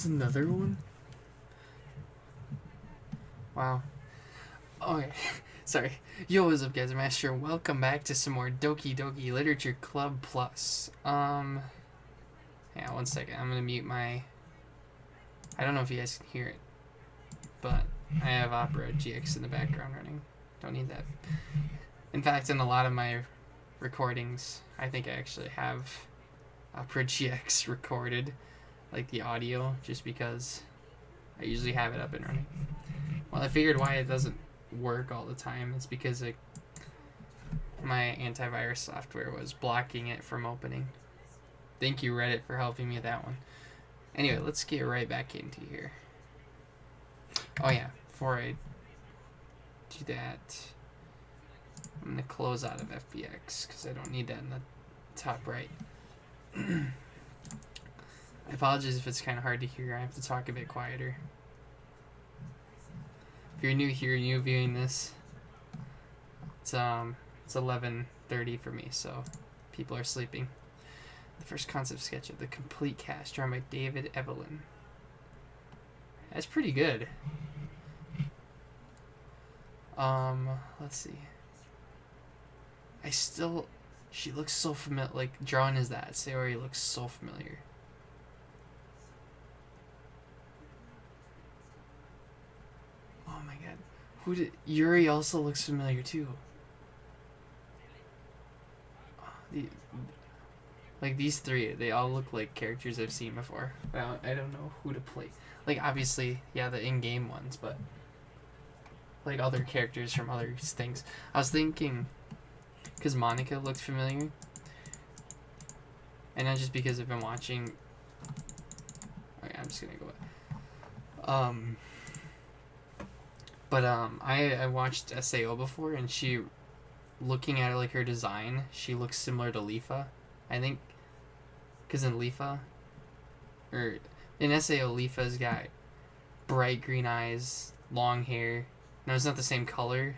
There's another one? Wow. Okay. Sorry. Yo, what's up, guys? Master. Welcome back to some more Doki Doki Literature Club Plus. Yeah, 1 second. I'm gonna mute my... I don't know if you guys can hear it, but I have Opera GX in the background running. Don't need that. In fact, in a lot of my recordings, I think I actually have Opera GX recorded, like the audio, just because I usually have it up and running. Well, I figured why it doesn't work all the time. It's because my antivirus software was blocking it from opening. Thank you, Reddit, for helping me with that one. Anyway, let's get right back into here. Oh yeah, before I do that, I'm going to close out of FBX because I don't need that in the top right. I apologize if it's kind of hard to hear. I have to talk a bit quieter. If you're new here, new viewing this, it's 11:30 for me, so people are sleeping. The first concept sketch of the complete cast, drawn by David Evelyn. That's pretty good. Let's see. She looks so familiar. Like, drawn as that, Sayori looks so familiar. Oh my god. Yuri also looks familiar too. Like these three, they all look like characters I've seen before. But I don't know who to play. Like, obviously, yeah, the in-game ones, but like other characters from other things. I was thinking, because Monica looked familiar, and not just because I've been watching. Okay, I'm just gonna go. I watched SAO before, and she, looking at like her design, she looks similar to Leafa, I think, because in Leafa, or in SAO, Leafa's got bright green eyes, long hair. No, it's not the same color.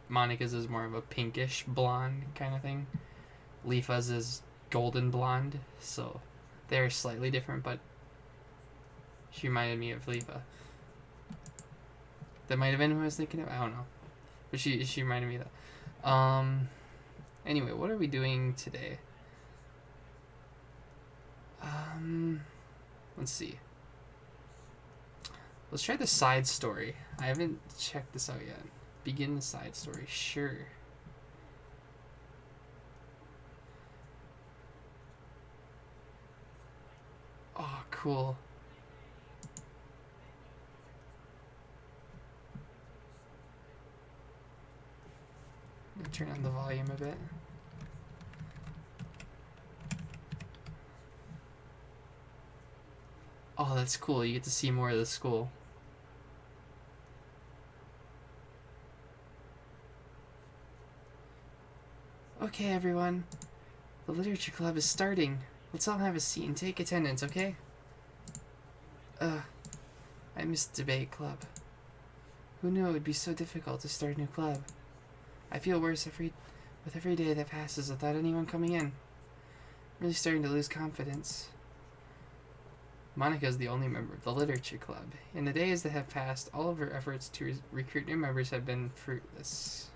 Monica's is more of a pinkish blonde kind of thing. Leafa's is golden blonde, so they're slightly different, but she reminded me of Leafa. That might have been who I was thinking of. I don't know, but she reminded me of that. Anyway, what are we doing today? Let's see. Let's try the side story. I haven't checked this out yet. Begin the side story. Sure. Oh, cool. Let me turn on the volume a bit. Oh, that's cool. You get to see more of the school. Okay, everyone. The literature club is starting. Let's all have a seat and take attendance, okay? I missed debate club. Who knew it would be so difficult to start a new club? I feel worse with every day that passes without anyone coming in. I'm really starting to lose confidence. Monica is the only member of the literature club. In the days that have passed, all of her efforts to recruit new members have been fruitless.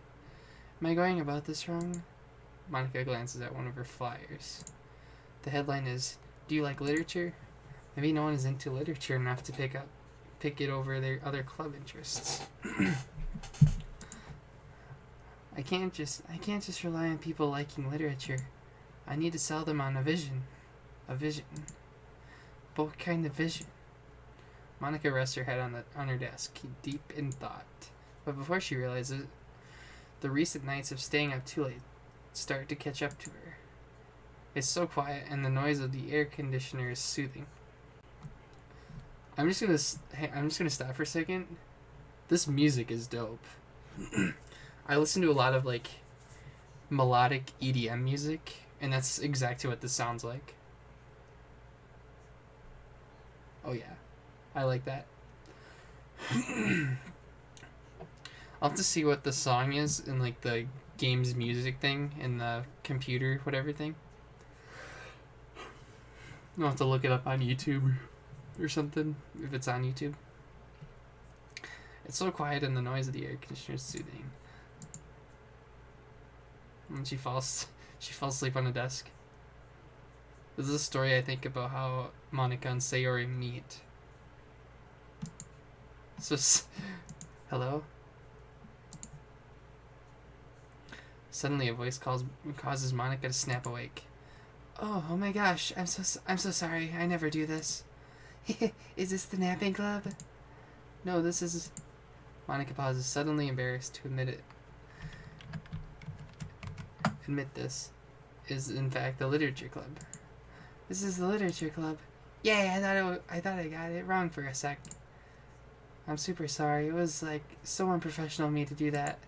Am I going about this wrong? Monica glances at one of her flyers. The headline is, "Do you like literature?" Maybe no one is into literature enough to pick it over their other club interests. I can't just rely on people liking literature. I need to sell them on a vision. A vision. But what kind of vision? Monica rests her head on her desk, deep in thought. But before she realizes it, the recent nights of staying up too late start to catch up to her. It's so quiet, and the noise of the air conditioner is soothing. I'm just gonna stop for a second. This music is dope. I listen to a lot of like melodic EDM music, and that's exactly what this sounds like. Oh yeah, I like that. I'll have to see what the song is in like the game's music thing in the computer whatever thing. I'll have to look it up on YouTube. or something if it's on YouTube. It's so quiet and the noise of the air conditioner is soothing. And she falls asleep on the desk. This is a story I think about how Monica and Sayori meet. So, hello? Suddenly a voice causes Monica to snap awake. Oh my gosh, I'm so sorry. I never do this. Is this the napping club? No, this is... Monica pauses, suddenly embarrassed to admit this is in fact the literature club. This is the literature club. Yay, I thought I got it wrong for a sec. I'm super sorry. It was like so unprofessional of me to do that.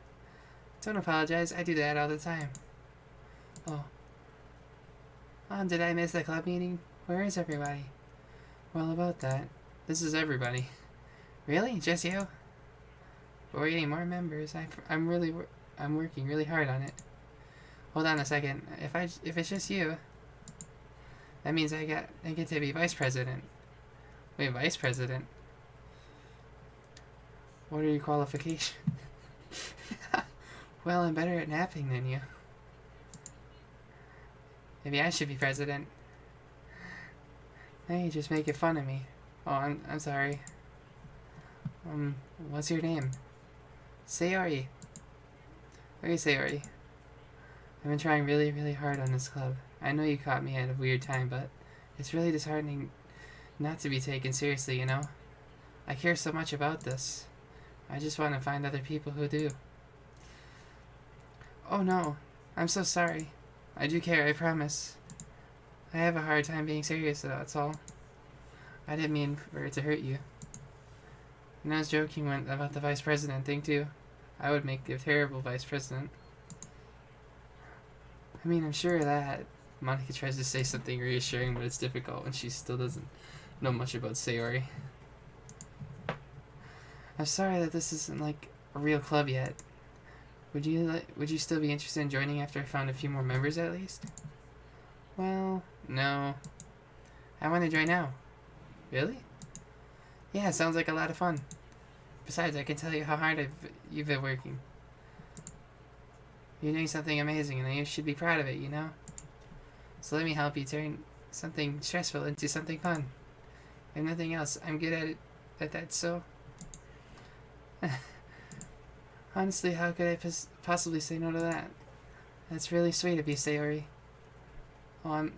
Don't apologize. I do that all the time. Oh, did I miss the club meeting? Where is everybody? Well, about that. This is everybody. Really? Just you? But we're getting more members. I'm working really hard on it. Hold on a second. If it's just you, that means I get to be vice president. Wait, vice president? What are your qualifications? Well, I'm better at napping than you. Maybe I should be president. Now you're just making fun of me. Oh, I'm sorry. What's your name? Sayori. Okay, Sayori. I've been trying really, really hard on this club. I know you caught me at a weird time, but it's really disheartening not to be taken seriously, you know? I care so much about this. I just want to find other people who do. Oh no, I'm so sorry. I do care, I promise. I have a hard time being serious, that's all. I didn't mean for it to hurt you. And I was joking about the vice president thing too. I would make a terrible vice president. I mean, I'm sure of that. Monica tries to say something reassuring, but it's difficult when she still doesn't know much about Sayori. I'm sorry that this isn't like a real club yet. Would you still be interested in joining after I found a few more members at least? Well, no. I want to join now. Really? Yeah, sounds like a lot of fun. Besides, I can tell you how hard you've been working. You're doing something amazing, and you should be proud of it, you know? So let me help you turn something stressful into something fun. If nothing else, I'm good at that, so... Honestly, how could I possibly say no to that? That's really sweet of you, Sayori. Oh,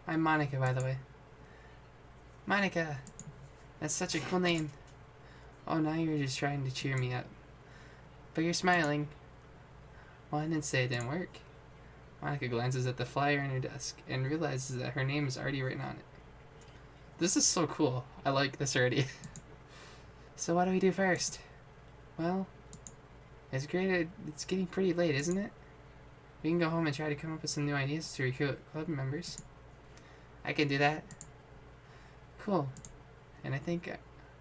I'm Monica, by the way. Monica! That's such a cool name. Oh, now you're just trying to cheer me up. But you're smiling. Well, I didn't say it didn't work. Monica glances at the flyer on her desk and realizes that her name is already written on it. This is so cool. I like this already. So what do we do first? Well, it's great. It's getting pretty late, isn't it? We can go home and try to come up with some new ideas to recruit club members. I can do that. Cool. And I think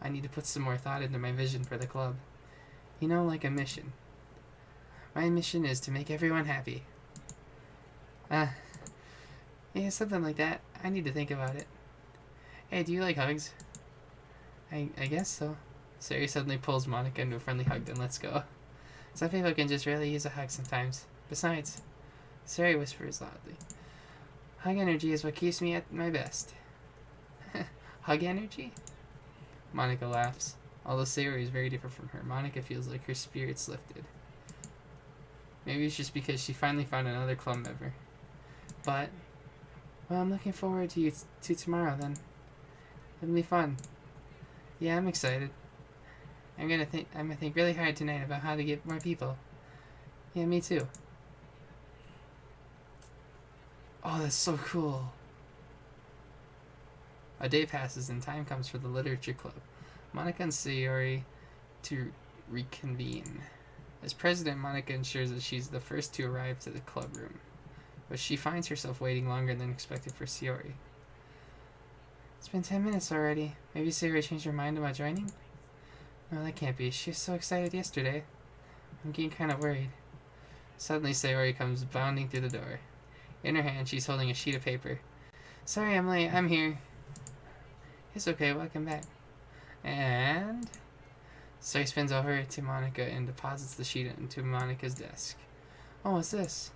I need to put some more thought into my vision for the club. You know, like a mission. My mission is to make everyone happy. Yeah, something like that. I need to think about it. Hey, do you like hugs? I guess so. Sayori suddenly pulls Monica into a friendly hug, then lets go. Some people can just really use a hug sometimes. Besides, Sayori whispers loudly, hug energy is what keeps me at my best. Hug energy? Monica laughs. Although Sayori is very different from her, Monica feels like her spirit's lifted. Maybe it's just because she finally found another club member. But, well, I'm looking forward to tomorrow then. It'll be fun. Yeah, I'm excited. I'm gonna think really hard tonight about how to get more people. Yeah, me too. Oh, that's so cool. A day passes and time comes for the literature club. Monica and Sayori to reconvene. As president, Monica ensures that she's the first to arrive to the club room, but she finds herself waiting longer than expected for Sayori. It's been 10 minutes already. Maybe Sayori changed her mind about joining? No, that can't be. She was so excited yesterday. I'm getting kind of worried. Suddenly, Sayori comes bounding through the door. In her hand, she's holding a sheet of paper. Sorry, I'm late. I'm here. It's okay, welcome back. And Soy spins over to Monica and deposits the sheet into Monica's desk. Oh, what's this?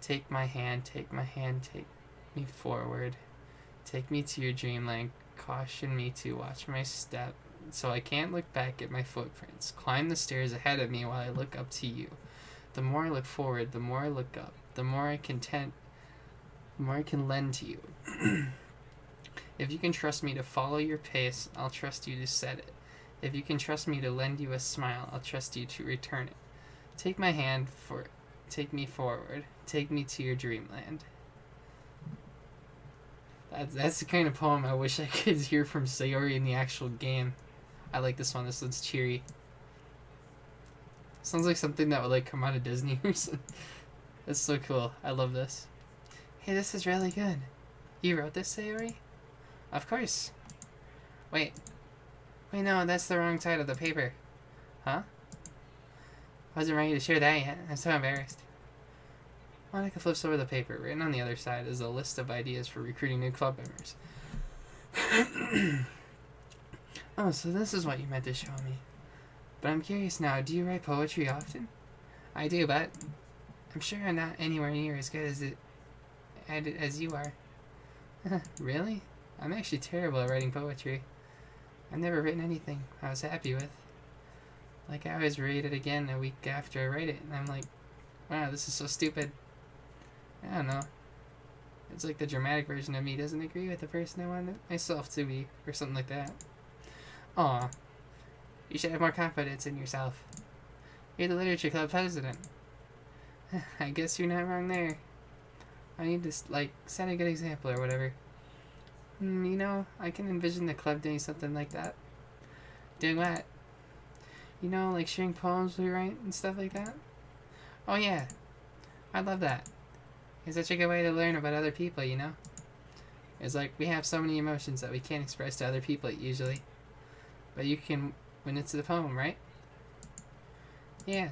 Take my hand, take me forward. Take me to your dreamland. Caution me to watch my step, so I can't look back at my footprints. Climb the stairs ahead of me while I look up to you. The more I look forward, the more I look up. The more I can lend to you. If you can trust me to follow your pace, I'll trust you to set it. If you can trust me to lend you a smile, I'll trust you to return it. Take my hand take me forward. Take me to your dreamland. That's the kind of poem I wish I could hear from Sayori in the actual game. I like this one. This one's cheery. Sounds like something that would like come out of Disney or something. That's so cool. I love this. Hey, this is really good. You wrote this, Sayori? Of course. Wait, no, that's the wrong side of the paper. Huh? Wasn't ready to share that yet. I'm so embarrassed. Monica flips over the paper. Written on the other side is a list of ideas for recruiting new club members. Oh, so this is what you meant to show me. But I'm curious now, do you write poetry often? I do, but I'm sure I'm not anywhere near as good as you are. Really? I'm actually terrible at writing poetry. I've never written anything I was happy with. Like, I always read it again a week after I write it, and I'm like, wow, this is so stupid. I don't know. It's like the dramatic version of me doesn't agree with the person I want myself to be, or something like that. Aw. You should have more confidence in yourself. You're the literature club president. I guess you're not wrong there. I need to, like, set a good example or whatever. You know, I can envision the club doing something like that. Doing what? You know, like sharing poems we write and stuff like that? Oh yeah. I love that. It's such a good way to learn about other people, you know? It's like we have so many emotions that we can't express to other people usually. But you can when it's the poem, right? Yeah.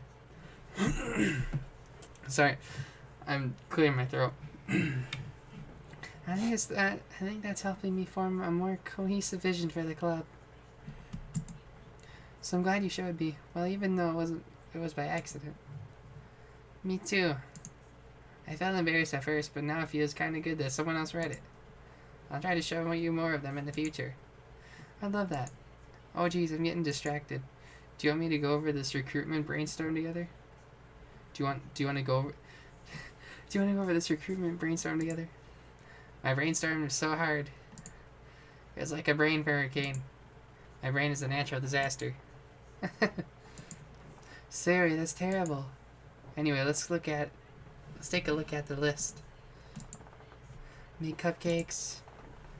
Sorry. I'm clearing my throat. I think that's helping me form a more cohesive vision for the club. So I'm glad you showed me. Well, even though it was by accident. Me too. I felt embarrassed at first, but now it feels kind of good that someone else read it. I'll try to show you more of them in the future. I love that. Oh geez, I'm getting distracted. Do you want me to go over this recruitment brainstorm together? Do you want to go over Do you want to go over this recruitment brainstorm together? My brainstorm is so hard. It's like a brain hurricane. My brain is a natural disaster. Sorry, that's terrible. Anyway, let's take a look at the list. Make cupcakes.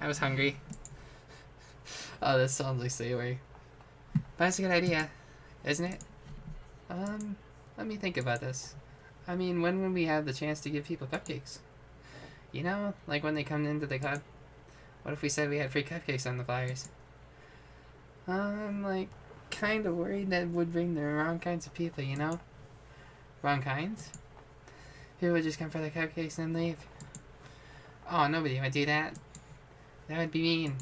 I was hungry. Oh, this sounds like Sayori. But that's a good idea, isn't it? Let me think about this. I mean, when would we have the chance to give people cupcakes? You know, like when they come into the club? What if we said we had free cupcakes on the flyers? I'm like kind of worried that would bring the wrong kinds of people, you know? Wrong kinds? People would just come for the cupcakes and then leave. Oh, nobody would do that. That would be mean.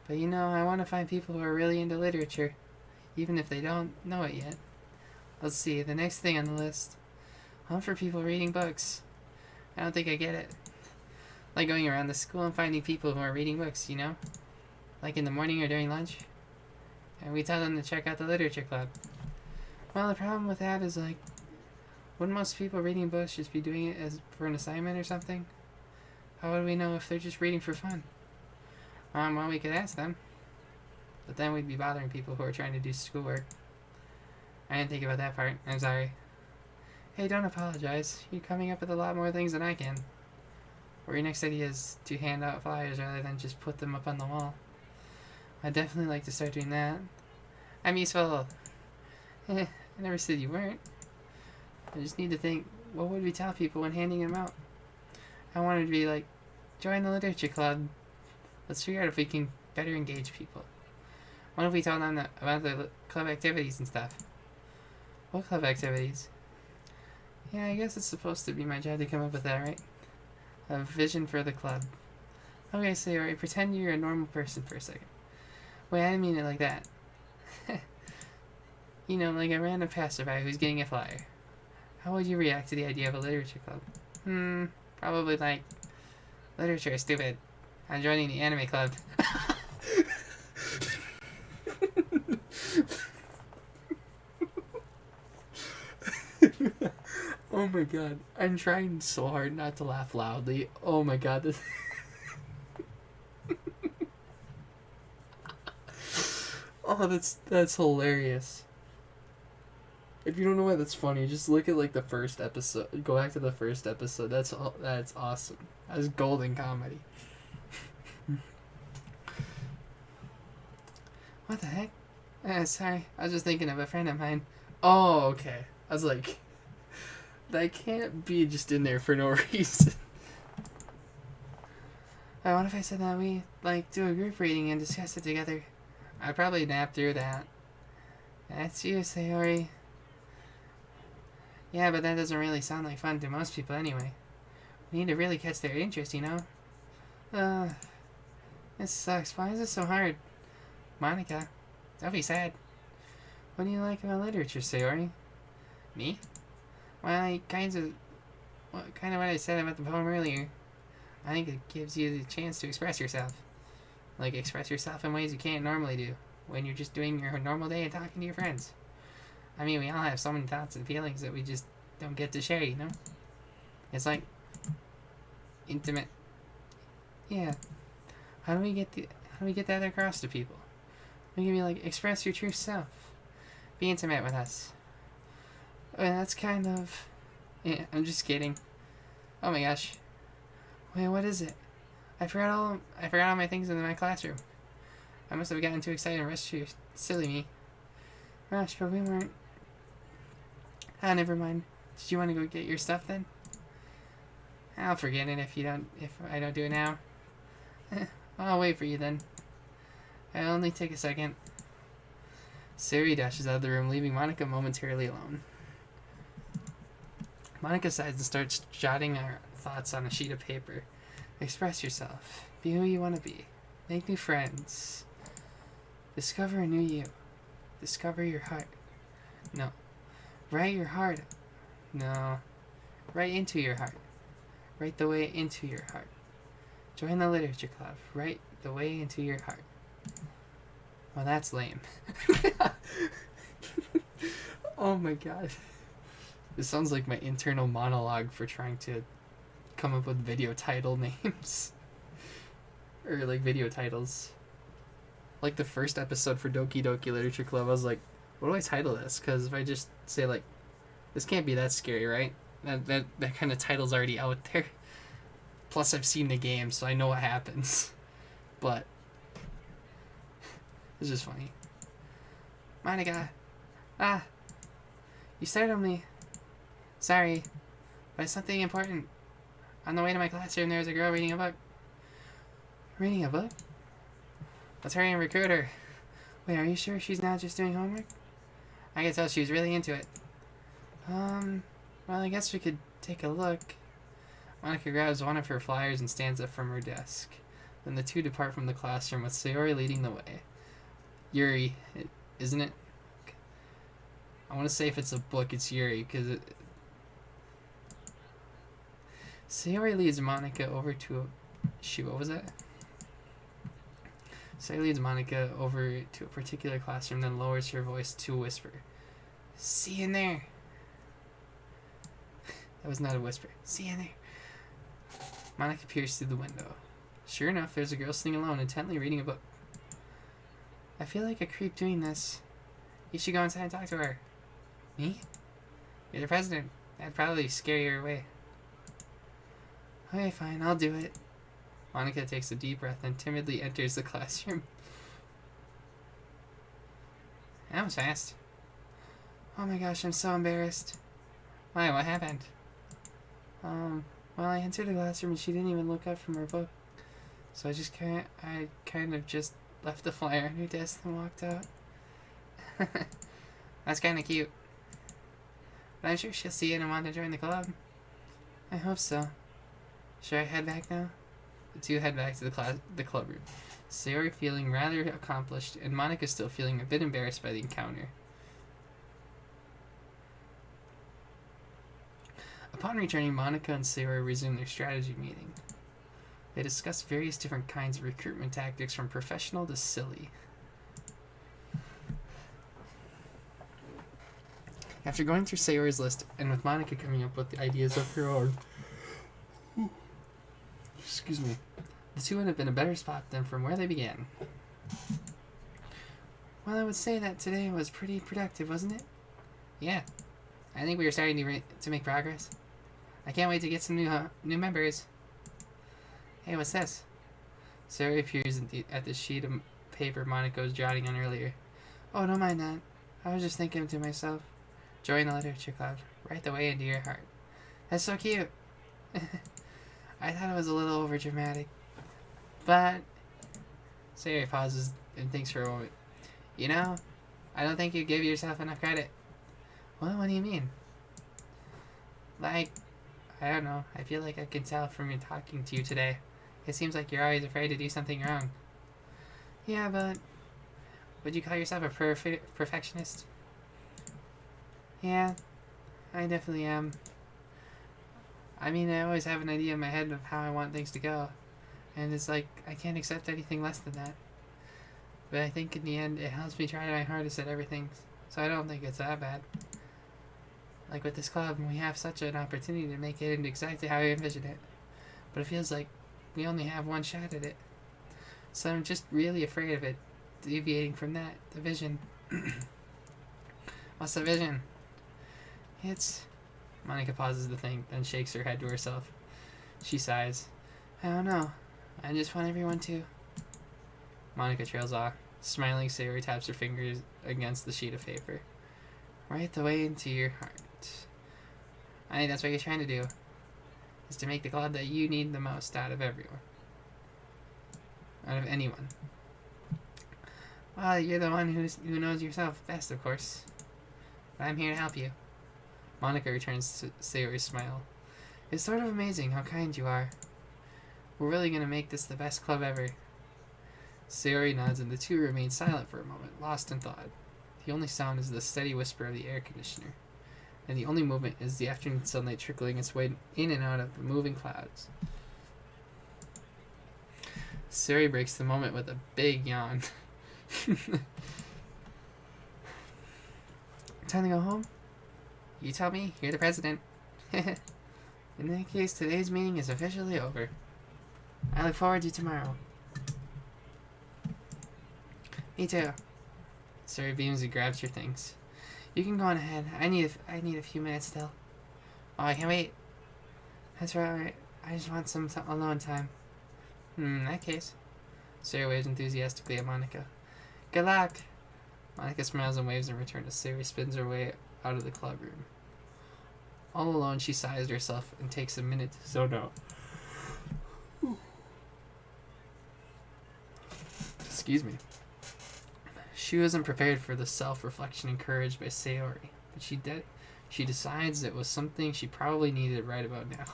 But you know, I want to find people who are really into literature, even if they don't know it yet. Let's see, the next thing on the list. Hunt for people reading books. I don't think I get it. Like going around the school and finding people who are reading books, you know? Like in the morning or during lunch. And we tell them to check out the literature club. Well, the problem with that is like, wouldn't most people reading books just be doing it as for an assignment or something? How would we know if they're just reading for fun? Well, we could ask them. But then we'd be bothering people who are trying to do schoolwork. I didn't think about that part. I'm sorry. Hey, don't apologize. You're coming up with a lot more things than I can. Or your next idea is to hand out flyers rather than just put them up on the wall. I'd definitely like to start doing that. I'm useful. I never said you weren't. I just need to think, what would we tell people when handing them out? I wanted to be like, join the literature club. Let's figure out if we can better engage people. What if we told them about the club activities and stuff? What club activities? Yeah, I guess it's supposed to be my job to come up with that, right? A vision for the club. Okay, Sayori, pretend you're a normal person for a second. Wait, I didn't mean it like that. You know, like a random passerby who's getting a flyer. How would you react to the idea of a literature club? Probably like, literature is stupid. I'm joining the anime club. Oh my god. I'm trying so hard not to laugh loudly. Oh my god. This oh, that's hilarious. If you don't know why that's funny, just look at like the first episode. Go back to the first episode. That's awesome. That's golden comedy. What the heck? Sorry, I was just thinking of a friend of mine. Oh, okay. I was like, that can't be just in there for no reason. What if I said that we like do a group reading and discuss it together? I'd probably nap through that. That's you, Sayori. Yeah, but that doesn't really sound like fun to most people anyway. We need to really catch their interest, you know? This sucks. Why is this so hard? Monica, don't be sad. What do you like about literature, Sayori? Me? Well, kind of what I said about the poem earlier. I think it gives you the chance to express yourself. Like, express yourself in ways you can't normally do when you're just doing your normal day and talking to your friends. I mean, we all have so many thoughts and feelings that we just don't get to share, you know? It's like intimate. Yeah. How do we get that across to people? We can be like, express your true self. Be intimate with us. That's kind of... Yeah, I'm just kidding. Oh my gosh. Wait, what is it? I forgot all my things in my classroom. I must have gotten too excited and rushed you. Silly me. Gosh, but we weren't... Ah, never mind. Did you want to go get your stuff then? I'll forget it if I don't do it now. I'll wait for you then. I'll only take a second. Siri dashes out of the room, leaving Monica momentarily alone. Monica sighs and starts jotting her thoughts on a sheet of paper. Express yourself. Be who you want to be. Make new friends. Discover a new you. Discover your heart. No. Write your heart. No. Write into your heart. Write the way into your heart. Join the literature club. Write the way into your heart. Well, that's lame. Oh my god. This sounds like my internal monologue for trying to come up with video title names. Or like video titles. Like the first episode for Doki Doki Literature Club, I was like, what do I title this? Because if I just say like, this can't be that scary, right? That kind of title's already out there. Plus I've seen the game, so I know what happens. But it's just funny. Monica. You startled me. Sorry, but it's something important. On the way to my classroom, there was a girl reading a book. Reading a book? Let's hurry and recruit her. Wait, are you sure she's not just doing homework? I can tell she was really into it. Well, I guess we could take a look. Monica grabs one of her flyers and stands up from her desk. Then the two depart from the classroom with Sayori leading the way. Yuri, isn't it? I want to say if it's a book, it's Yuri, because it... Sayori leads Monica over to a... Shoot, what was that? Sayori leads Monica over to a particular classroom, then lowers her voice to a whisper. See you in there. That was not a whisper. See you in there. Monica peers through the window. Sure enough, there's a girl sitting alone, intently reading a book. I feel like a creep doing this. You should go inside and talk to her. Me? You're the president. That'd probably scare her away. Okay, fine, I'll do it. Monica takes a deep breath and timidly enters the classroom. That was fast. Oh my gosh, I'm so embarrassed. Why, what happened? Well, I entered the classroom and she didn't even look up from her book. So I kind of just left the flyer on her desk and walked out. That's kind of cute. But I'm sure she'll see it and want to join the club. I hope so. Should I head back now? The two head back to the club room. Sayori feeling rather accomplished, and Monica still feeling a bit embarrassed by the encounter. Upon returning, Monica and Sayori resumed their strategy meeting. They discussed various different kinds of recruitment tactics, from professional to silly. After going through Sayori's list, and with Monica coming up with the ideas of her own, excuse me, the two would have been a better spot than from where they began. Well, I would say that today was pretty productive, wasn't it? Yeah. I think we are starting to make progress. I can't wait to get some new members. Hey, what's this? Sayori appears at the sheet of paper Monica was jotting on earlier. Oh, don't mind that. I was just thinking to myself. Join the literature club. Right the way into your heart. That's so cute. I thought it was a little over dramatic. But Sayori pauses and thinks for a moment. You know, I don't think you give yourself enough credit. What do you mean? Like, I don't know. I feel like I can tell from your talking to you today. It seems like you're always afraid to do something wrong. Yeah, but would you call yourself a perfectionist? Yeah, I definitely am. I mean, I always have an idea in my head of how I want things to go. And it's like, I can't accept anything less than that. But I think in the end, it helps me try my hardest at everything. So I don't think it's that bad. Like with this club, we have such an opportunity to make it into exactly how I envision it. But it feels like we only have one shot at it. So I'm just really afraid of it deviating from that, the vision. What's the vision? It's... Monica pauses to think, then shakes her head to herself. She sighs. I don't know. I just want everyone to... Monica trails off. Smiling, Sayori taps her fingers against the sheet of paper. Right the way into your heart. I think that's what you're trying to do. Is to make the club that you need the most out of everyone. Out of anyone. Well, you're the one who knows yourself best, of course. But I'm here to help you. Monica returns to Sayori's smile. It's sort of amazing how kind you are. We're really going to make this the best club ever. Sayori nods and the two remain silent for a moment, lost in thought. The only sound is the steady whisper of the air conditioner. And the only movement is the afternoon sunlight trickling its way in and out of the moving clouds. Sayori breaks the moment with a big yawn. Time to go home? You tell me, you're the president. In that case, today's meeting is officially over. I look forward to tomorrow. Me too. Sayori beams and grabs her things. You can go on ahead. I need a few minutes still. Oh, I can't wait. That's right. I just want some alone time. In that case. Sayori waves enthusiastically at Monica. Good luck. Monica smiles and waves in return as Sayori spins her way out of the club room. All alone, she sighs to herself and takes a minute to zone out. Excuse me. She wasn't prepared for the self-reflection encouraged by Sayori, but she decides it was something she probably needed right about now.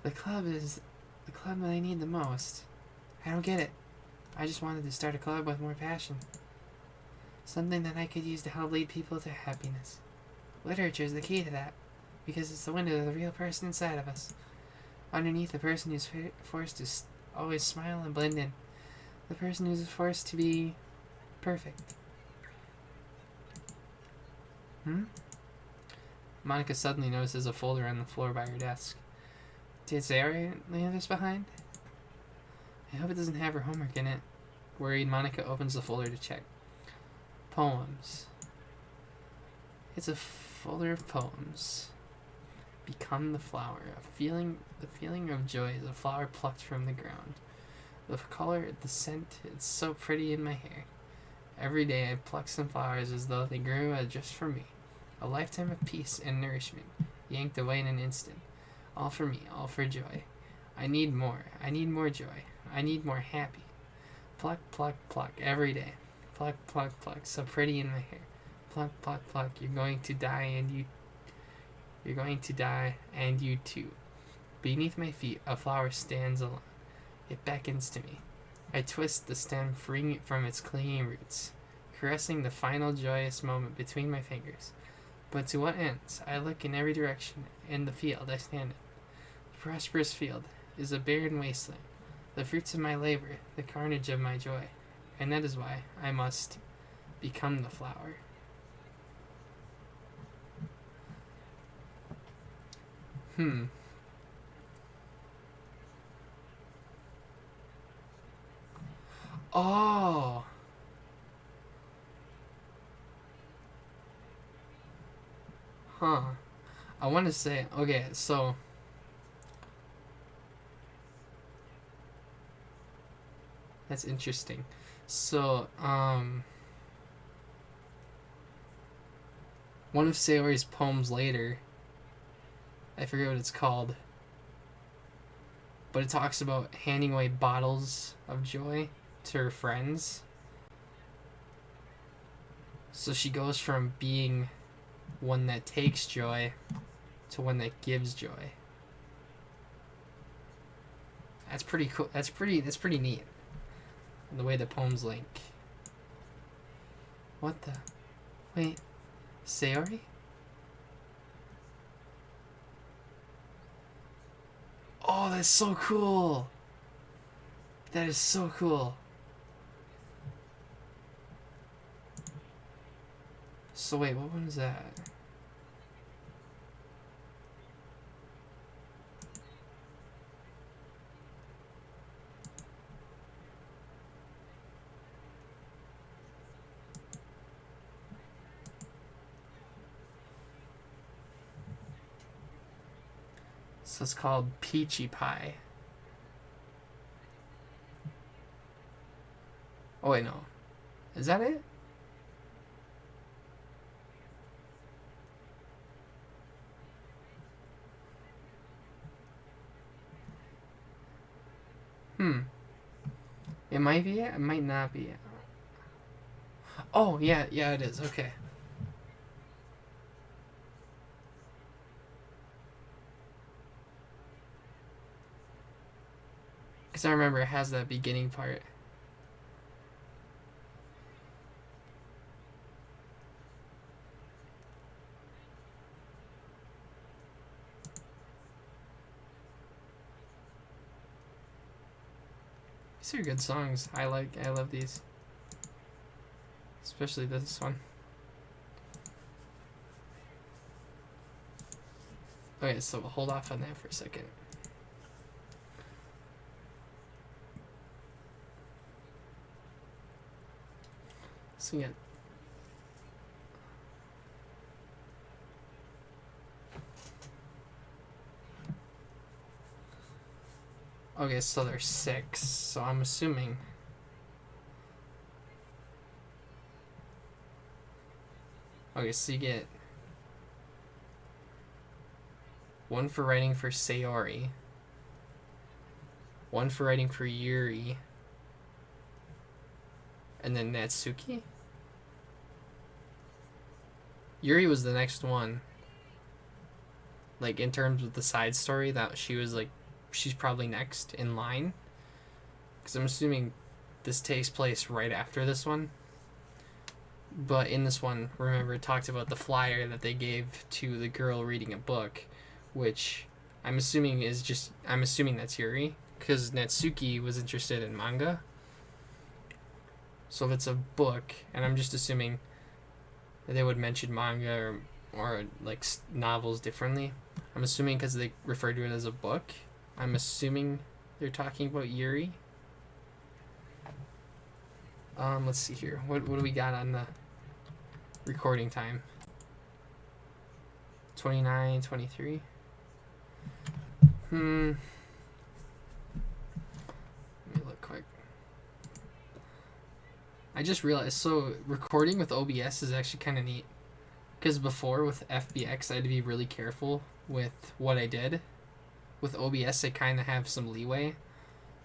The club is the club that I need the most. I don't get it. I just wanted to start a club with more passion. Something that I could use to help lead people to happiness. Literature is the key to that, because it's the window to the real person inside of us. Underneath the person who's forced to always smile and blend in. The person who's forced to be perfect. Monica suddenly notices a folder on the floor by her desk. Did Sayori leave this behind? I hope it doesn't have her homework in it. Worried, Monica opens the folder to check. Poems. It's a folder of poems. Become the flower. The feeling of joy is a flower plucked from the ground. The color, the scent, it's so pretty in my hair. Every day I pluck some flowers as though they grew just for me. A lifetime of peace and nourishment, yanked away in an instant. All for me, all for joy. I need more. I need more joy. I need more happy. Pluck, pluck, pluck, every day. Pluck, pluck, pluck, so pretty in my hair. Pluck, pluck, pluck, you're going to die and you too. Beneath my feet, a flower stands alone. It beckons to me. I twist the stem, freeing it from its clinging roots, caressing the final joyous moment between my fingers. But to what ends? I look in every direction, and the field I stand in. The prosperous field is a barren wasteland, the fruits of my labor, the carnage of my joy, and that is why I must become the flower. Oh. Huh. I want to say, okay, so that's interesting. So, one of Sayori's poems later, I forget what it's called, but it talks about handing away bottles of joy to her friends. So she goes from being one that takes joy to one that gives joy. That's pretty cool. That's pretty neat. The way the poems link. What the? Wait. Sayori? Oh, that's so cool. That is so cool. So wait, what one is that? So it's called Peachy Pie. Oh wait, no. Is that it? It might be it. It might not be it. Oh, yeah, it is. Okay. Because I remember it has that beginning part. These are good songs. I love these. Especially this one. Okay, so we'll hold off on that for a second. So yeah. Okay, so there's 6, so I'm assuming. Okay, so you get 1 for writing for Sayori, 1 for writing for Yuri, and then Natsuki? Yuri was the next one. Like, in terms of the side story, that she was like, she's probably next in line. Because I'm assuming this takes place right after this one. But in this one, remember, it talked about the flyer that they gave to the girl reading a book, which I'm assuming that's Yuri, because Natsuki was interested in manga. So if it's a book, and I'm just assuming that they would mention manga or like novels differently. I'm assuming because they refer to it as a book. I'm assuming they're talking about Yuri. Let's see here. What do we got on the recording time? 29, 23. Let me look quick. I just realized, so recording with OBS is actually kind of neat. Because before with FBX, I had to be really careful with what I did. With OBS, I kind of have some leeway.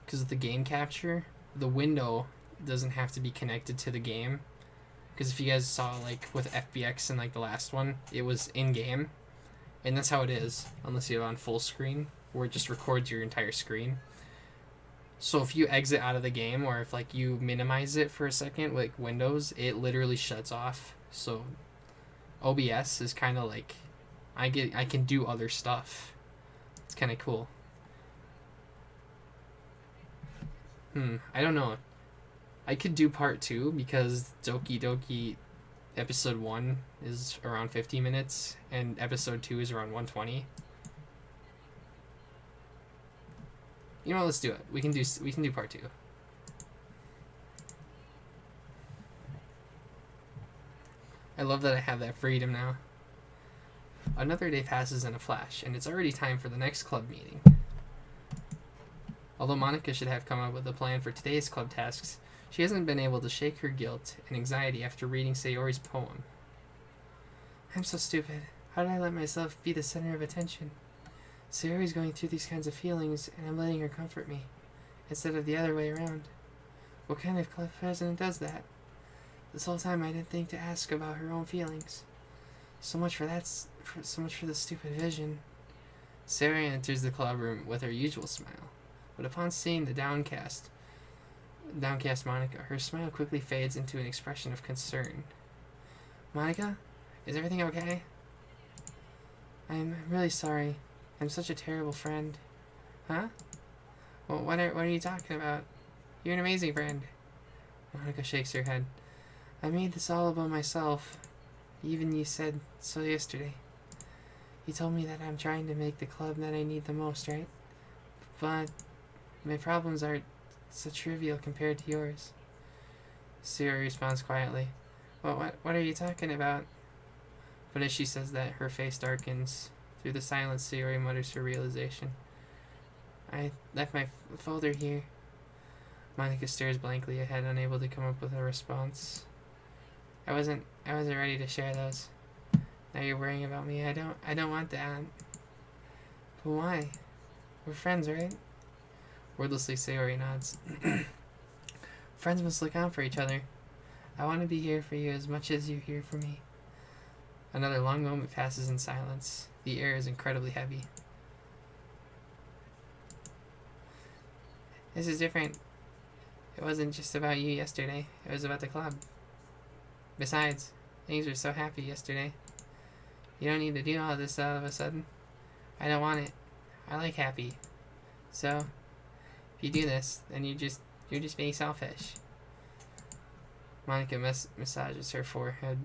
Because with the game capture, the window doesn't have to be connected to the game. Because if you guys saw, like, with FBX and, like, the last one, it was in-game. And that's how it is, unless you have it on full screen, where it just records your entire screen. So if you exit out of the game, or if like you minimize it for a second, like Windows, it literally shuts off. So OBS is kind of like I can do other stuff. It's kind of cool. I don't know. I could do part 2 because Doki Doki episode 1 is around 50 minutes and episode 2 is around 120. You know what, let's do it. We can do part 2. I love that I have that freedom now. Another day passes in a flash, and it's already time for the next club meeting. Although Monica should have come up with a plan for today's club tasks, she hasn't been able to shake her guilt and anxiety after reading Sayori's poem. I'm so stupid. How did I let myself be the center of attention? Sayori's going through these kinds of feelings, and I'm letting her comfort me, instead of the other way around. What kind of club president does that? This whole time I didn't think to ask about her own feelings. So much for the stupid vision. Sayori enters the club room with her usual smile, but upon seeing the downcast Monica, her smile quickly fades into an expression of concern. Monica, is everything okay? I'm really sorry. I'm such a terrible friend. Huh? Well, what are you talking about? You're an amazing friend. Monica shakes her head. I made this all about myself. Even you said so yesterday. You told me that I'm trying to make the club that I need the most, right? But my problems are so trivial compared to yours. Sayori responds quietly. What are you talking about? But as she says that, her face darkens. Through the silence, Sayori mutters her realization. I left my folder here. Monica stares blankly ahead, unable to come up with a response. I wasn't ready to share those. Now you're worrying about me. I don't want that. But why? We're friends, right? Wordlessly, Sayori nods. Friends must look out for each other. I want to be here for you as much as you're here for me. Another long moment passes in silence. The air is incredibly heavy. This is different. It wasn't just about you yesterday. It was about the club. Besides, things were so happy yesterday. You don't need to do all this all of a sudden. I don't want it. I like happy. So, if you do this, then you're just being selfish. Monica massages her forehead,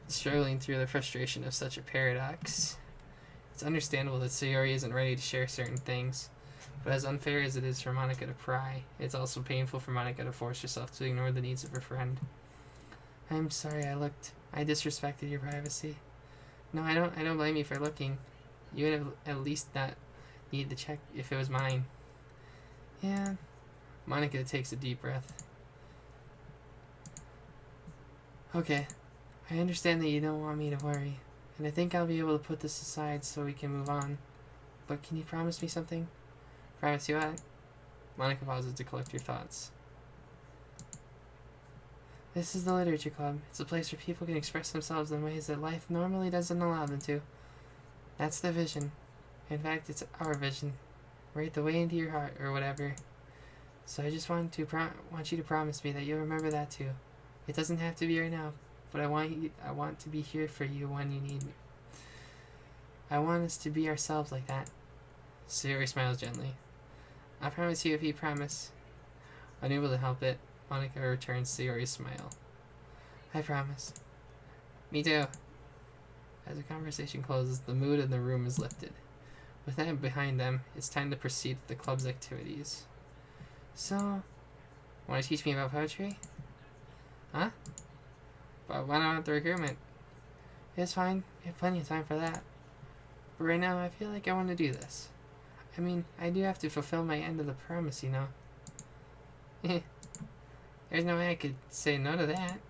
struggling through the frustration of such a paradox. It's understandable that Sayori isn't ready to share certain things, but as unfair as it is for Monica to pry, it's also painful for Monica to force herself to ignore the needs of her friend. I'm sorry I disrespected your privacy. No, I don't blame you for looking. You would have at least not needed to check if it was mine. Yeah. Monica takes a deep breath. Okay. I understand that you don't want me to worry, and I think I'll be able to put this aside so we can move on. But can you promise me something? Promise you what? Monica pauses to collect her thoughts. This is the Literature Club. It's a place where people can express themselves in ways that life normally doesn't allow them to. That's the vision. In fact, it's our vision. Right the way into your heart, or whatever. So I just want you to promise me that you'll remember that too. It doesn't have to be right now, but I want to be here for you when you need me. I want us to be ourselves like that. Sayori smiles gently. I promise you if you promise. Unable to help it, Monica returns Sayori's smile. I promise. Me too. As the conversation closes, the mood in the room is lifted. With that behind them, it's time to proceed with the club's activities. So, want to teach me about poetry? Huh? But why not the recruitment? It's fine. We have plenty of time for that. But right now, I feel like I want to do this. I mean, I do have to fulfill my end of the promise, you know. There's no way I could say no to that.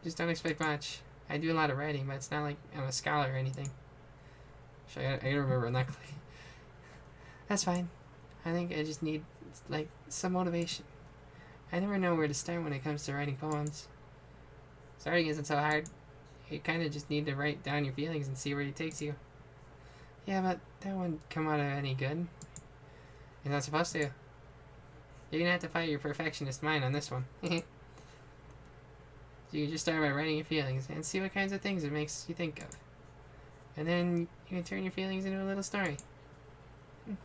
Just don't expect much. I do a lot of writing, but it's not like I'm a scholar or anything. I gotta remember that. That's fine. I think I just need, like, some motivation. I never know where to start when it comes to writing poems. Starting isn't so hard. You kind of just need to write down your feelings and see where it takes you. Yeah, but that wouldn't come out of any good. You're not supposed to. You're gonna have to fight your perfectionist mind on this one. So you can just start by writing your feelings and see what kinds of things it makes you think of. And then you can turn your feelings into a little story. You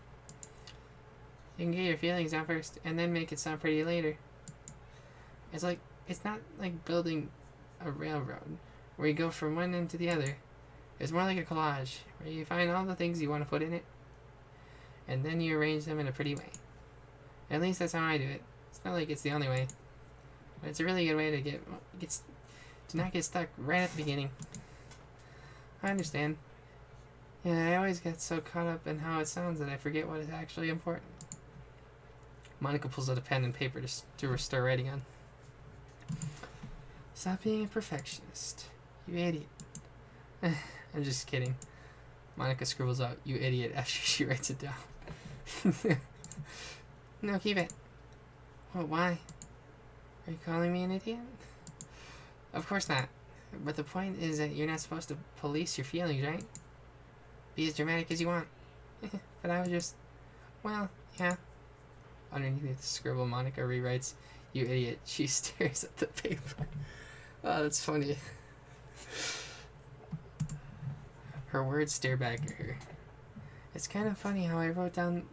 can get your feelings down first and then make it sound pretty later. It's not like building a railroad where you go from one end to the other. It's more like a collage where you find all the things you want to put in it and then you arrange them in a pretty way. At least that's how I do it. It's not like it's the only way, but it's a really good way to not get stuck right at the beginning. I understand. Yeah, I always get so caught up in how it sounds that I forget what is actually important. Monica pulls out a pen and paper to start writing on. Stop being a perfectionist, you idiot. I'm just kidding. Monica scribbles out, "You idiot," after she writes it down. No, keep it. What, why? Are you calling me an idiot? Of course not. But the point is that you're not supposed to police your feelings, right? Be as dramatic as you want. But I was just... Well, yeah. Underneath the scribble, Monica rewrites, "You idiot." She stares at the paper. Oh, that's funny. Her words stare back at her. It's kind of funny how I wrote down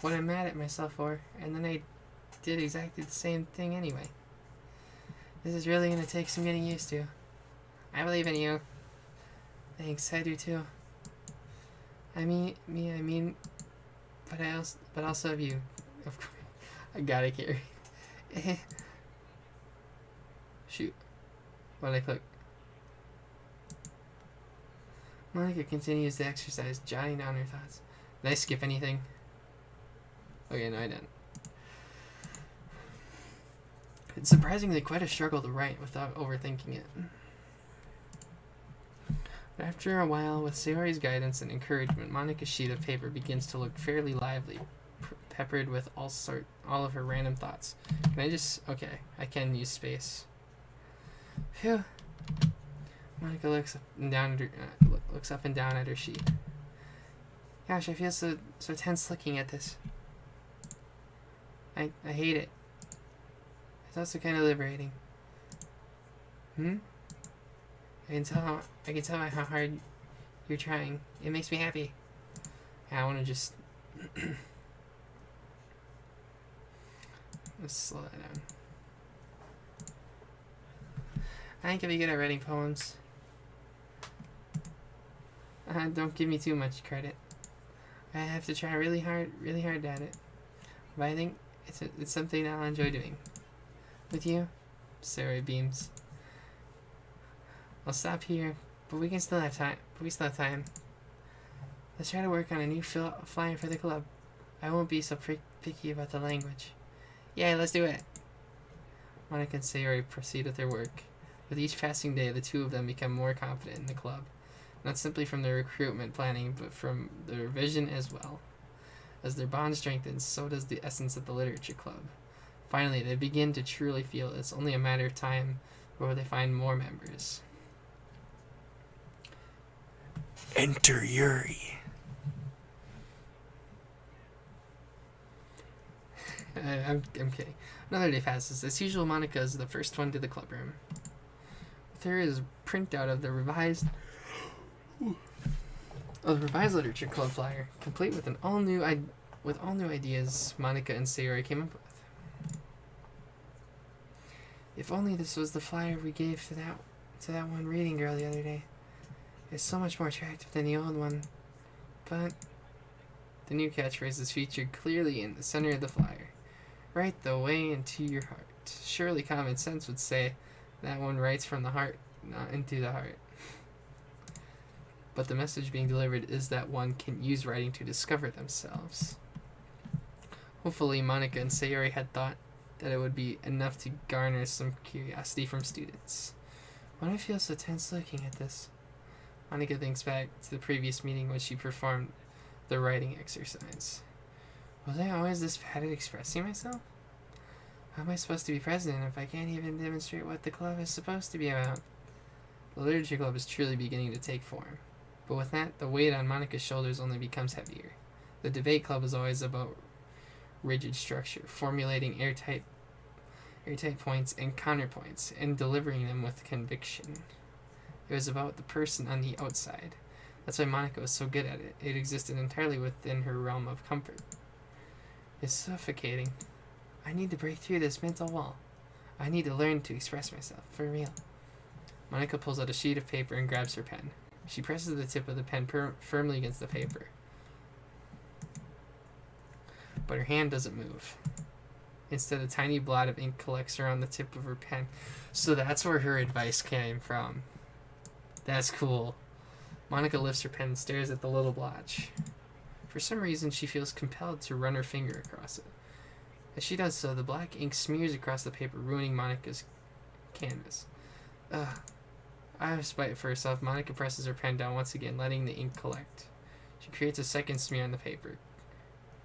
what I'm mad at myself for, and then I did exactly the same thing anyway. This is really going to take some getting used to. I believe in you. Thanks, I do too. I mean, but also of you. Of course. I got it, Carrie. Shoot. What did I click? Monica continues the exercise, jotting down her thoughts. Did I skip anything? Okay, no, I didn't. It's surprisingly quite a struggle to write without overthinking it. But after a while, with Sayori's guidance and encouragement, Monica's sheet of paper begins to look fairly lively, peppered with all of her random thoughts. Can I just... Okay, I can use space. Phew. Monica looks up and down at her sheet. Gosh, I feel so tense looking at this. I hate it. It's also kind of liberating. I can tell how hard you're trying. It makes me happy. Yeah, I want to just... Let's slow that down. I think I'll be good at writing poems. Don't give me too much credit. I have to try really hard at it. But I think it's something I'll enjoy doing. With you? Sayori beams. I'll stop here, but we still have time. Let's try to work on a new flyer for the club. I won't be so picky about the language. Yeah, let's do it. Monica and Sayori proceed with their work. With each passing day, the two of them become more confident in the club. Not simply from their recruitment planning, but from their vision as well. As their bond strengthens, so does the essence of the literature club. Finally, they begin to truly feel it's only a matter of time before they find more members. Enter Yuri. I'm kidding. Another day passes. As usual, Monica is the first one to the club room. With her is a printout of the revised literature club flyer, complete with all new ideas Monica and Sayori came up with. If only this was the flyer we gave to that one reading girl the other day. It's so much more attractive than the old one. But the new catchphrase is featured clearly in the center of the flyer. Write the way into your heart. Surely common sense would say that one writes from the heart, not into the heart. But the message being delivered is that one can use writing to discover themselves. Hopefully, Monica and Sayori had thought that it would be enough to garner some curiosity from students. Why do I feel so tense looking at this? Monica thinks back to the previous meeting when she performed the writing exercise. Was I always this bad at expressing myself? How am I supposed to be president if I can't even demonstrate what the club is supposed to be about? The literature club is truly beginning to take form. But with that, the weight on Monica's shoulders only becomes heavier. The debate club is always about rigid structure, formulating airtight points and counterpoints, and delivering them with conviction. It was about the person on the outside. That's why Monica was so good at it. It existed entirely within her realm of comfort. It's suffocating. I need to break through this mental wall. I need to learn to express myself, for real. Monica pulls out a sheet of paper and grabs her pen. She presses the tip of the pen firmly against the paper. But her hand doesn't move. Instead, a tiny blot of ink collects around the tip of her pen. So that's where her advice came from. That's cool. Monica lifts her pen and stares at the little blotch. For some reason, she feels compelled to run her finger across it. As she does so, the black ink smears across the paper, ruining Monica's canvas. Ugh. Out of spite for herself, Monica presses her pen down once again, letting the ink collect. She creates a second smear on the paper.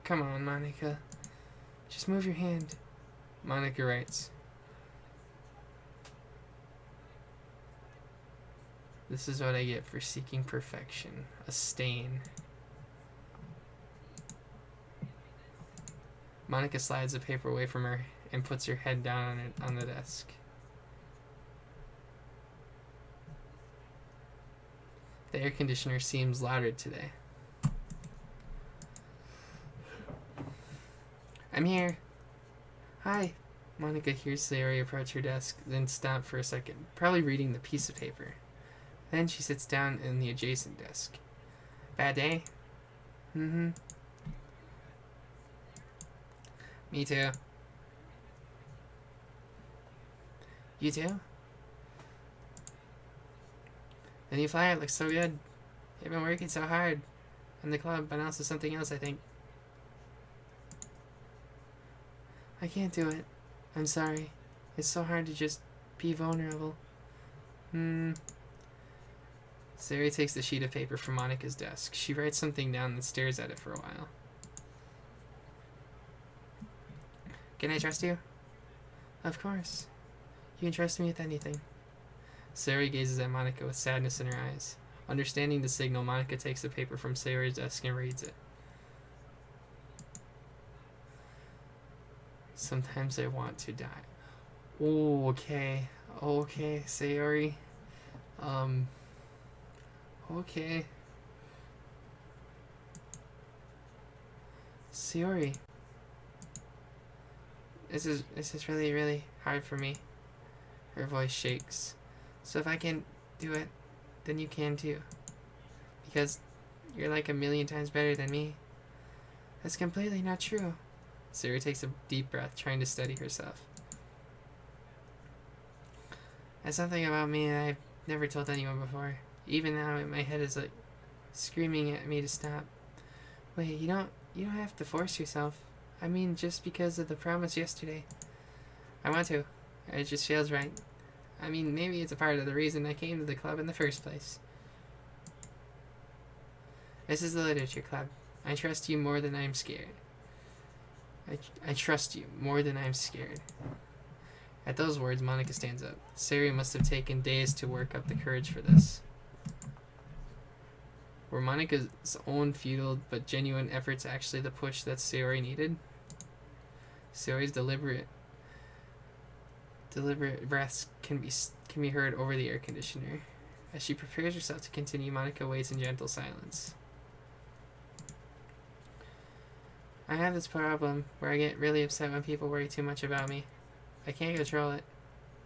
Come on, Monica. Just move your hand. Monica writes. This is what I get for seeking perfection. A stain. Monica slides the paper away from her and puts her head down on the desk. The air conditioner seems louder today. I'm here. Hi. Monica hears Sayori approach her desk, then stop for a second, probably reading the piece of paper. Then she sits down in the adjacent desk. Bad day? Mm-hmm. Me too. You too? The new flyer looks so good. You've been working so hard. And the club, but also something else, I think. I can't do it. I'm sorry. It's so hard to just be vulnerable. Sayori takes the sheet of paper from Monica's desk. She writes something down and stares at it for a while. Can I trust you? Of course. You can trust me with anything. Sayori gazes at Monica with sadness in her eyes. Understanding the signal, Monica takes the paper from Sayori's desk and reads it. Sometimes I want to die. Oh, okay. Okay, Sayori. Okay. Sayori. This is really, really hard for me. Her voice shakes. So if I can do it, then you can too. Because you're like a million times better than me. That's completely not true. Sayori takes a deep breath, trying to steady herself. That's something about me that I've never told anyone before. Even now, my head is like screaming at me to stop. Wait, you don't have to force yourself. I mean, just because of the promise yesterday. I want to. It just feels right. I mean, maybe it's a part of the reason I came to the club in the first place. This is the literature club. I trust you more than I'm scared. I trust you more than I'm scared. At those words, Monica stands up. Sayori must have taken days to work up the courage for this. Were Monica's own futile but genuine efforts actually the push that Sayori needed? Sayori's deliberate breaths can be heard over the air conditioner. As she prepares herself to continue, Monica waits in gentle silence. I have this problem where I get really upset when people worry too much about me. I can't control it.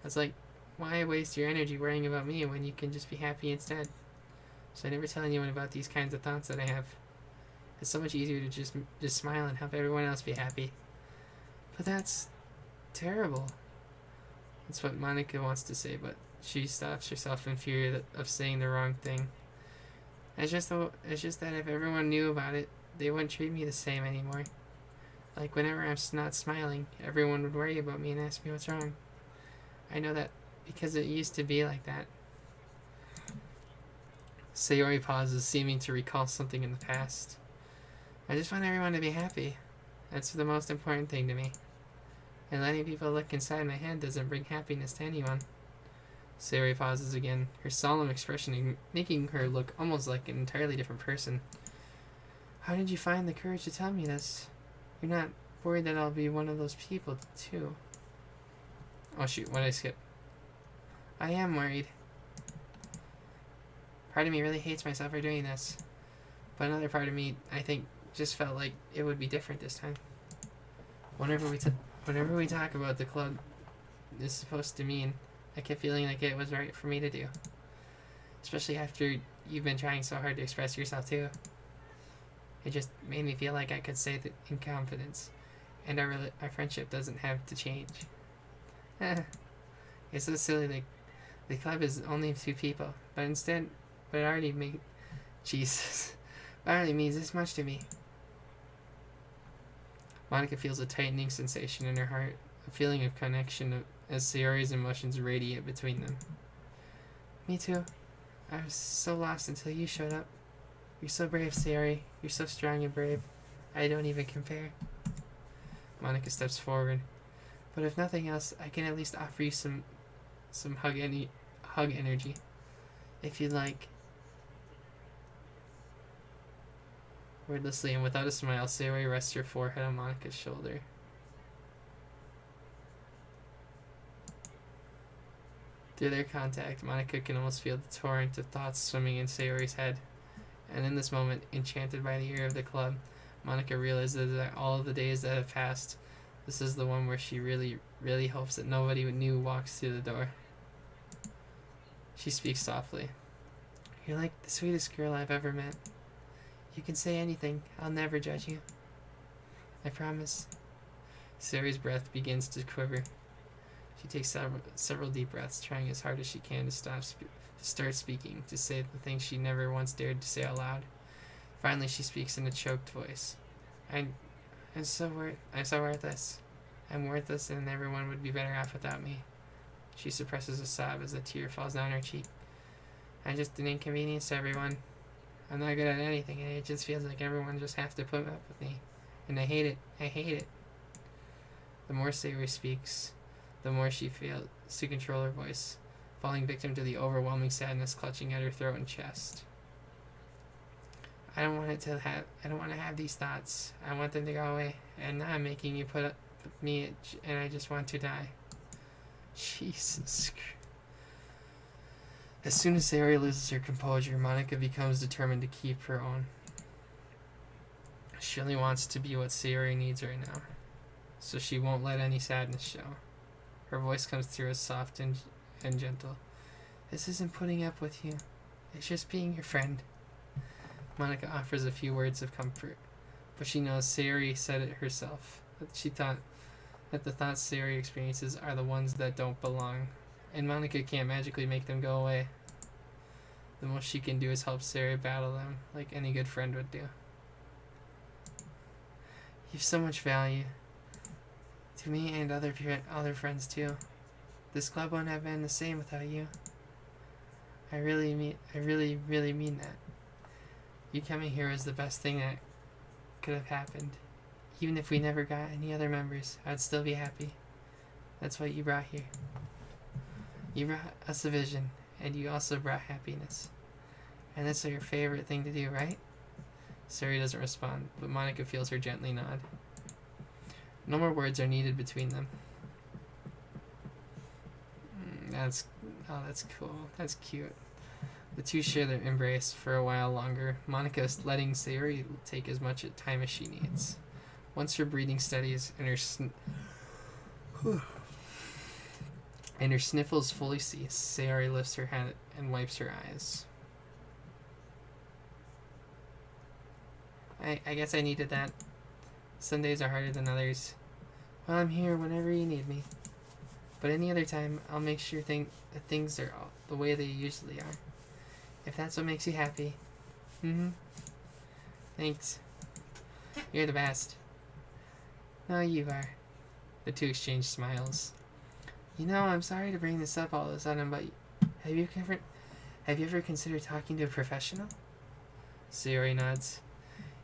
It's like, why waste your energy worrying about me when you can just be happy instead? So I never tell anyone about these kinds of thoughts that I have. It's so much easier to just smile and help everyone else be happy. But that's terrible. That's what Monica wants to say, but she stops herself in fear of saying the wrong thing. It's just that if everyone knew about it, they wouldn't treat me the same anymore. Like whenever I'm not smiling, everyone would worry about me and ask me what's wrong. I know that because it used to be like that. Sayori pauses, seeming to recall something in the past. I just want everyone to be happy. That's the most important thing to me. And letting people look inside my head doesn't bring happiness to anyone. Sayori pauses again, her solemn expression making her look almost like an entirely different person. How did you find the courage to tell me this? You're not worried that I'll be one of those people, too. Oh shoot, what did I skip? I am worried. Part of me really hates myself for doing this. But another part of me, I think, just felt like it would be different this time. Whenever we talk about the club is supposed to mean, I kept feeling like it was right for me to do. Especially after you've been trying so hard to express yourself too. It just made me feel like I could say that in confidence. And our friendship doesn't have to change. It's so silly that the club is only 2 people. But it already Jesus. It already means this much to me. Monica feels a tightening sensation in her heart. A feeling of connection as Sayori's emotions radiate between them. Me too. I was so lost until you showed up. You're so brave, Sayori. You're so strong and brave. I don't even compare. Monica steps forward. But if nothing else, I can at least offer you some hug energy. If you'd like. Wordlessly and without a smile, Sayori rests her forehead on Monica's shoulder. Through their contact, Monica can almost feel the torrent of thoughts swimming in Sayori's head. And in this moment, enchanted by the air of the club, Monica realizes that all of the days that have passed, this is the one where she really, really hopes that nobody new walks through the door. She speaks softly. You're like the sweetest girl I've ever met. You can say anything. I'll never judge you. I promise. Sayori's breath begins to quiver. She takes several deep breaths, trying as hard as she can to start speaking, to say the things she never once dared to say out loud. Finally, she speaks in a choked voice. I'm so worthless. I'm worthless, and everyone would be better off without me. She suppresses a sob as a tear falls down her cheek. I'm just an inconvenience to everyone. I'm not good at anything, and it just feels like everyone just has to put up with me. And I hate it. I hate it. The more Sayori speaks, the more she fails to control her voice, falling victim to the overwhelming sadness clutching at her throat and chest. I don't want to have these thoughts. I want them to go away, and now I'm making you put up with me, and I just want to die. Jesus Christ. As soon as Sayori loses her composure, Monica becomes determined to keep her own. She only wants to be what Sayori needs right now, so she won't let any sadness show. Her voice comes through as soft and gentle. This isn't putting up with you. It's just being your friend. Monica offers a few words of comfort, but she knows Sayori said it herself. That the thoughts Sayori experiences are the ones that don't belong, and Monica can't magically make them go away. The most she can do is help Sayori battle them, like any good friend would do. You've so much value. To me and other friends too. This club wouldn't have been the same without you. I really mean that. You coming here was the best thing that could have happened. Even if we never got any other members, I'd still be happy. That's what you brought here. You brought us a vision, and you also brought happiness. And that's your favorite thing to do, right? Sayori doesn't respond, but Monica feels her gently nod. No more words are needed between them. That's cool. That's cute. The two share their embrace for a while longer, Monica is letting Sayori take as much time as she needs. Once her breathing steadies and her sniffles fully cease, Sayori lifts her head and wipes her eyes. I guess I needed that. Some days are harder than others. Well, I'm here whenever you need me. But any other time, I'll make sure that things are the way they usually are. If that's what makes you happy. Thanks. You're the best. No, you are. The two exchange smiles. You know, I'm sorry to bring this up all of a sudden, but have you ever considered talking to a professional? Sayori nods.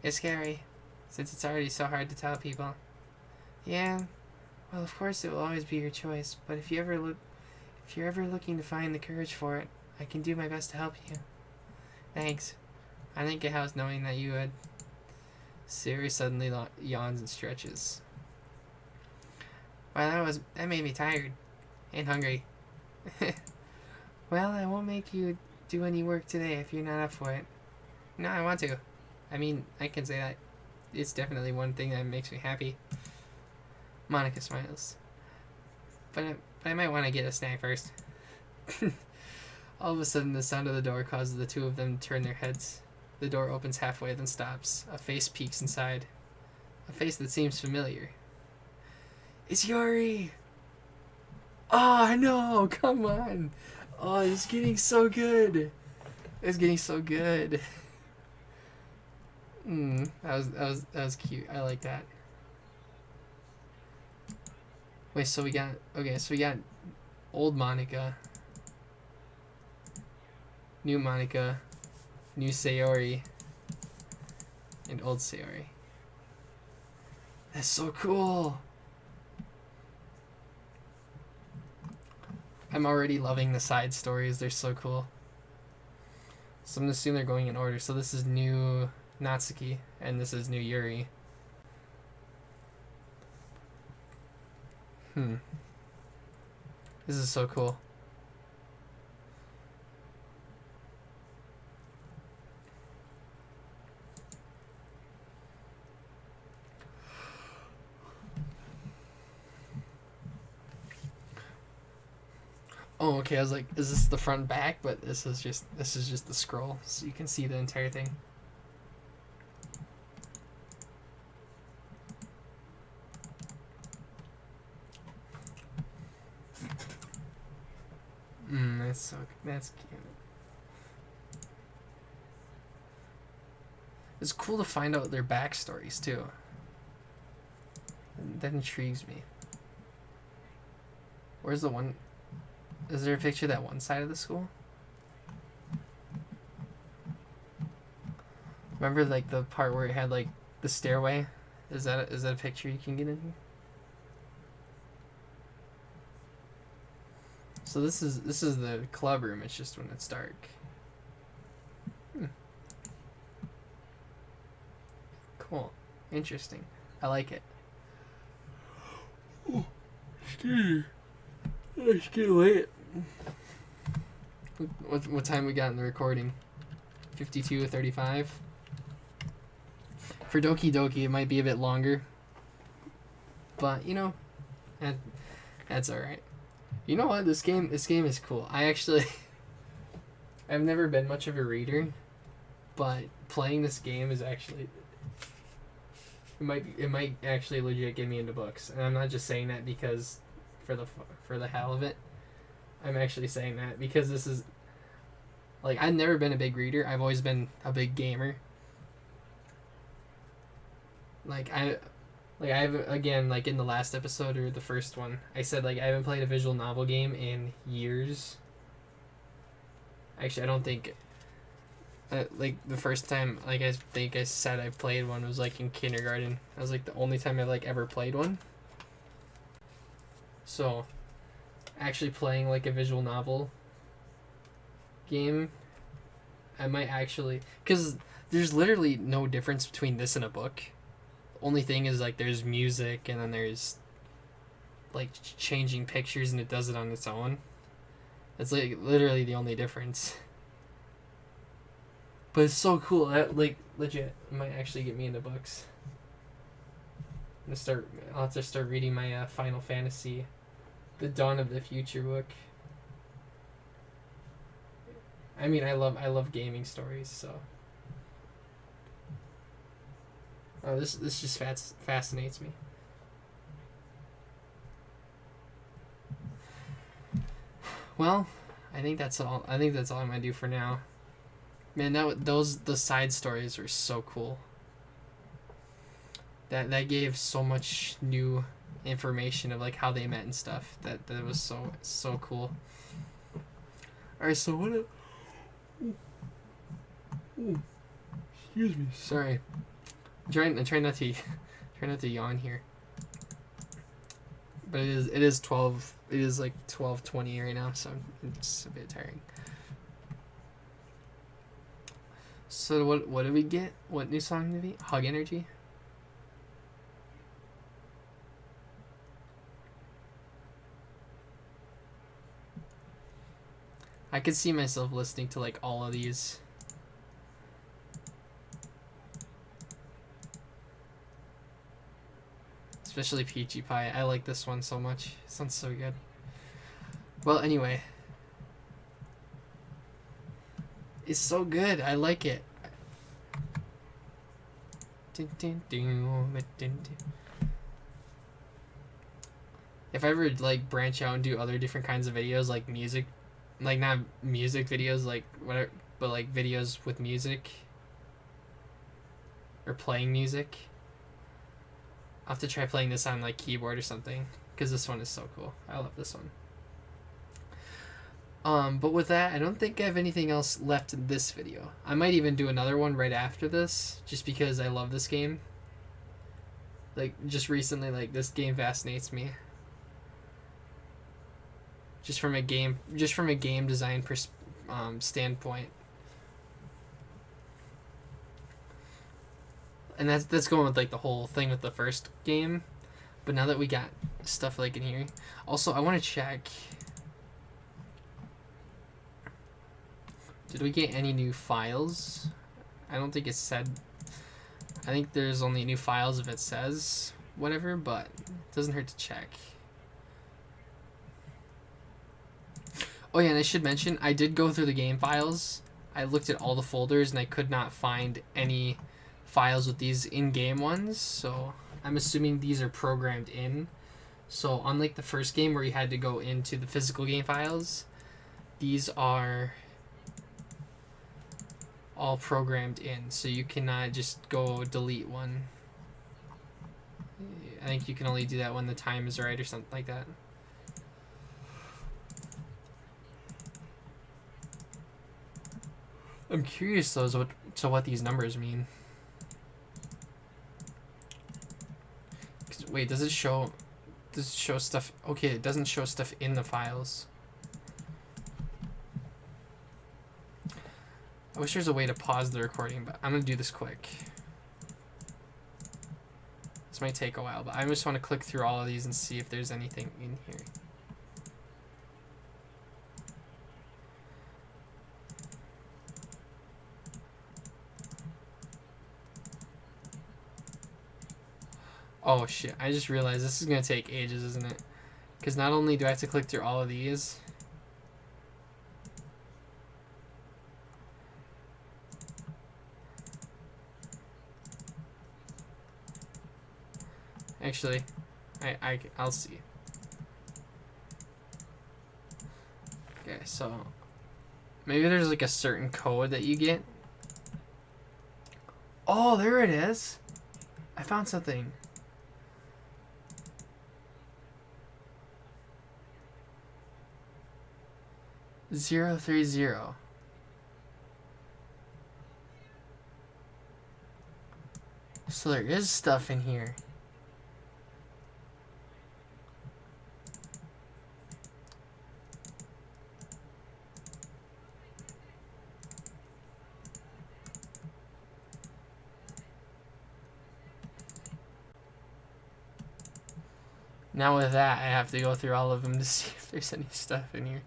It's scary, since it's already so hard to tell people. Yeah, well, of course it will always be your choice, but if you're ever looking to find the courage for it, I can do my best to help you. Thanks. I think it helps knowing that you would. Sayori suddenly yawns and stretches. Well, that made me tired and hungry. Well, I won't make you do any work today if you're not up for it. No, I want to. I mean, I can say that. It's definitely one thing that makes me happy. Monica smiles. But I might want to get a snack first. All of a sudden, the sound of the door causes the two of them to turn their heads. The door opens halfway, then stops. A face peeks inside. A face that seems familiar. It's Yuri! Oh, no! Come on! Oh, it's getting so good! It's getting so good. That was cute. I like that. Wait, so we got old Monica, new Monica, new Sayori, and old Sayori. That's so cool. I'm already loving the side stories. They're so cool. So I'm gonna assume they're going in order. So this is new Natsuki, and this is new Yuri. This is so cool. Oh, okay. I was like, is this the front back? But this is just the scroll, so you can see the entire thing. That's cute. It's cool to find out their backstories too. That intrigues me. Where's the one? Is there a picture of that one side of the school? Remember, like, the part where it had, like, the stairway? Is that a picture you can get in here? So this is the club room. It's just when it's dark. Cool. Interesting. I like it. Oh, excuse me. It's getting late. What time we got in the recording? 52:35. For Doki Doki, it might be a bit longer, but you know, that's all right. You know what? This game is cool. I've never been much of a reader, but playing this game is actually it might actually legit get me into books, and I'm not just saying that because for the hell of it. I'm actually saying that because this is like, I've never been a big reader. I've always been a big gamer. I've again, like in the last episode or the first one, I said like I haven't played a visual novel game in years. Actually, I don't think like the first time, like I think I said I played one was like in kindergarten. That was like the only time I like ever played one. So actually playing like a visual novel game, I might actually, because there's literally no difference between this and a book. Only thing is like there's music and then there's like changing pictures and it does it on its own. That's like literally the only difference. But it's so cool. That like legit might actually get me into books. I'll have to start reading my Final Fantasy, The Dawn of the Future book. I mean, I love gaming stories, so. Oh, this just fascinates me. Well, I think that's all. I'm gonna do for now. Man, the side stories were so cool. That gave so much new information of like how they met and stuff. That was so cool. All right, so what? Excuse me. Sorry. I'm trying not to yawn here. But it is 12. It is like 12:20 right now, so it's a bit tiring. So what did we get? What new song did we? Hug Energy. I could see myself listening to like all of these. Especially Peachy Pie. I like this one so much. It sounds so good. Well, anyway. It's so good. I like it. If I ever like branch out and do other different kinds of videos, like music, like not music videos, like whatever, but like videos with music or playing music, I'll have to try playing this on like keyboard or something, because this one is so cool. I love this one. But with that, I don't think I have anything else left in this video. I might even do another one right after this, just because I love this game. Like, just recently, like, this game fascinates me. Just from a game design standpoint. And that's going with, like, the whole thing with the first game. But now that we got stuff, like, in here. Also, I want to check... Did we get any new files? I don't think it said... I think there's only new files if it says whatever, but it doesn't hurt to check. Oh yeah, and I should mention, I did go through the game files. I looked at all the folders and I could not find any files with these in-game ones, so I'm assuming these are programmed in. So unlike the first game where you had to go into the physical game files, these are all programmed in, so you cannot just go delete one. I think you can only do that when the time is right or something like that. I'm curious though what these numbers mean. Wait, does it show stuff? Okay, it doesn't show stuff in the files. I wish there's a way to pause the recording, but I'm going to do this quick. This might take a while, but I just want to click through all of these and see if there's anything in here. Oh shit, I just realized this is going to take ages, isn't it? Because not only do I have to click through all of these... Actually, I'll see. Okay, so maybe there's like a certain code that you get. Oh, there it is. I found something. .030. So there is stuff in here. Now with that, I have to go through all of them to see if there's any stuff in here.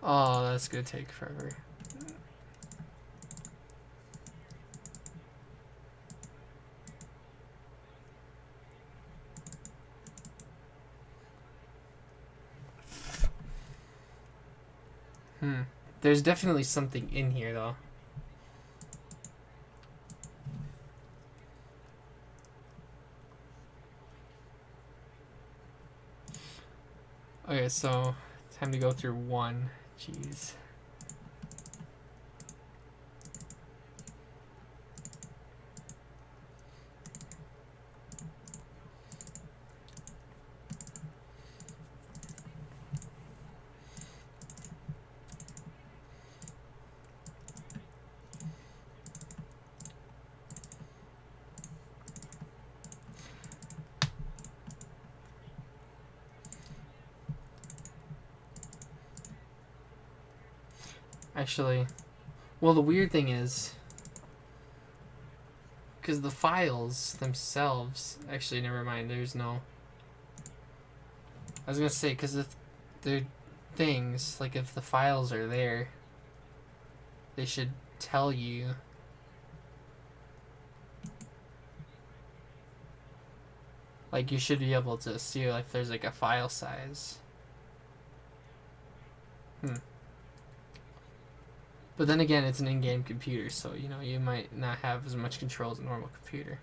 Oh, that's gonna take forever. There's definitely something in here, though. Okay, so time to go through one. Jeez. Actually, well, the weird thing is, because the files themselves, actually, never mind, there's no, I was going to say, because things, like if the files are there, they should tell you. Like, you should be able to see if there's like a file size. But then again, it's an in-game computer, so you know, you might not have as much control as a normal computer.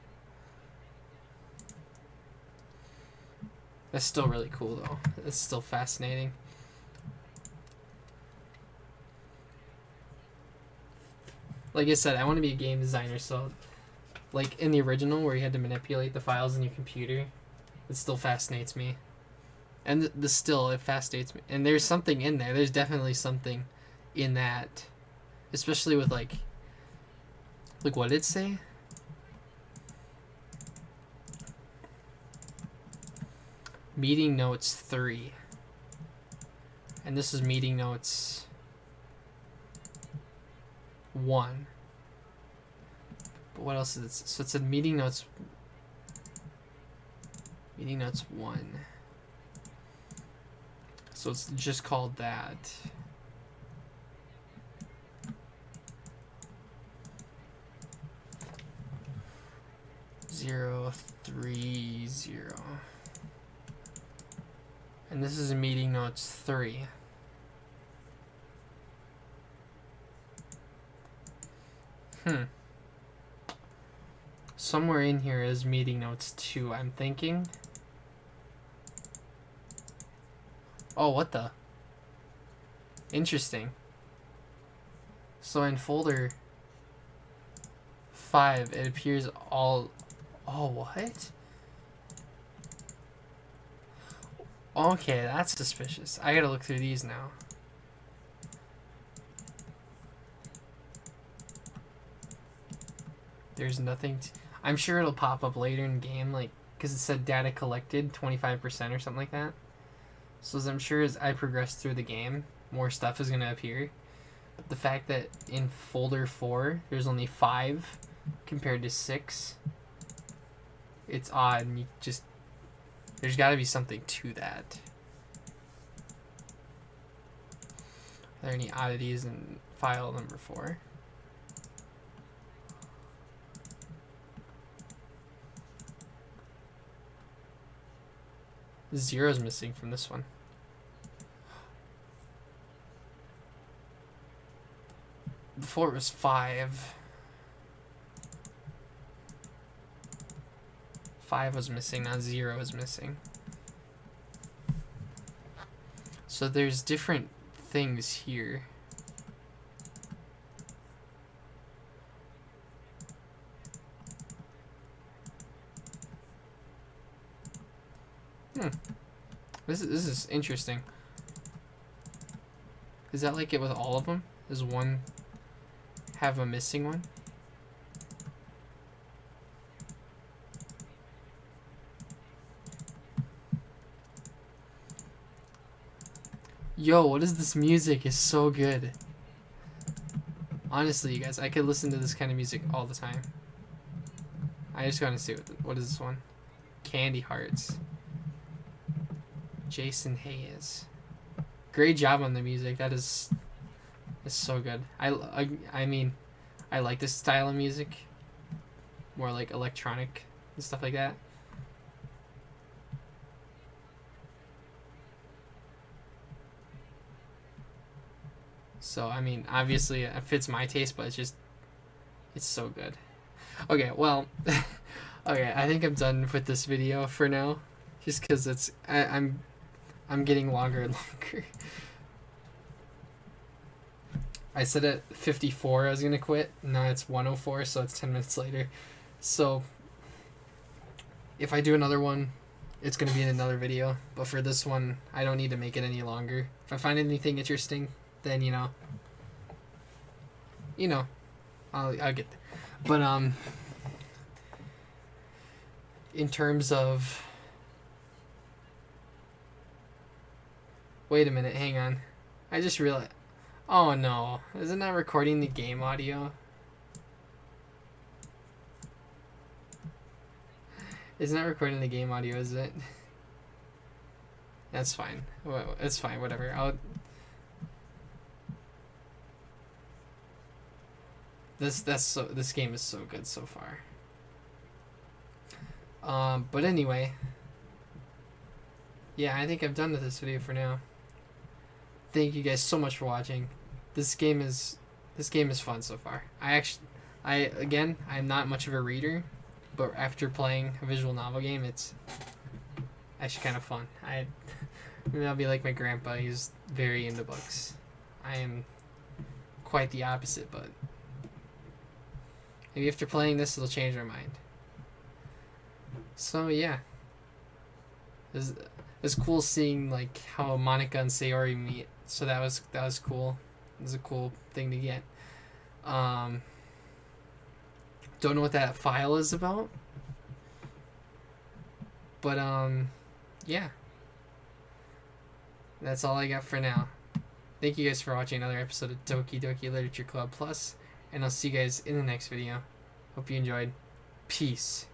That's still really cool though. It's still fascinating. Like I said, I want to be a game designer, so like in the original where you had to manipulate the files in your computer, it still fascinates me. And it fascinates me. And there's something in there. There's definitely something in that. Especially with like what did it say? Meeting notes 3. And this is meeting notes 1. But what else is it? So it said meeting notes 1. So it's just called that. Zero 3 0. And this is meeting notes 3. Somewhere in here is meeting notes 2, I'm thinking. Oh, what the? Interesting. So in folder 5, it appears all... Oh, what? Okay, that's suspicious. I gotta look through these now. There's nothing... I'm sure it'll pop up later in game, like, because it said data collected 25% or something like that. So as I'm sure as I progress through the game, more stuff is gonna appear. But the fact that in folder 4, there's only 5 compared to 6, it's odd, and you just... There's gotta be something to that. Are there any oddities in file number 4? Zero's missing from this one. Before it was 5. 5 was missing, now 0 is missing. So there's different things here. This is interesting. Is that like it with all of them? Does one have a missing one? Yo, what is this music? It's so good. Honestly, you guys, I could listen to this kind of music all the time. I just gotta see what is this one? Candy Hearts. Jason Hayes. Great job on the music. That is so good. I mean, I like this style of music. More like electronic and stuff like that. So, I mean, obviously it fits my taste, but it's so good. Okay, well, okay, I think I'm done with this video for now. Just because I'm getting longer and longer. I said at 54 I was gonna quit. Now it's 104, so it's 10 minutes later. So if I do another one, it's gonna be in another video. But for this one, I don't need to make it any longer. If I find anything interesting, then I'll get there. But in terms of... Wait a minute, hang on. I just realized... Oh no, is it not recording the game audio? It's not recording the game audio, is it? That's fine. Well, it's fine, whatever. This game is so good so far. But anyway, yeah, I think I'm done with this video for now. Thank you guys so much for watching. This game is fun so far. I'm not much of a reader, but after playing a visual novel game, it's actually kind of fun. Maybe I'll be like my grandpa. He's very into books. I am quite the opposite, but maybe after playing this, it'll change my mind. So yeah, it's cool seeing like how Monica and Sayori meet. So that was cool. It was a cool thing to get. Don't know what that file is about, but yeah, that's all I got for now. Thank you guys for watching another episode of Doki Doki Literature Club Plus, and I'll see you guys in the next video. Hope you enjoyed. Peace.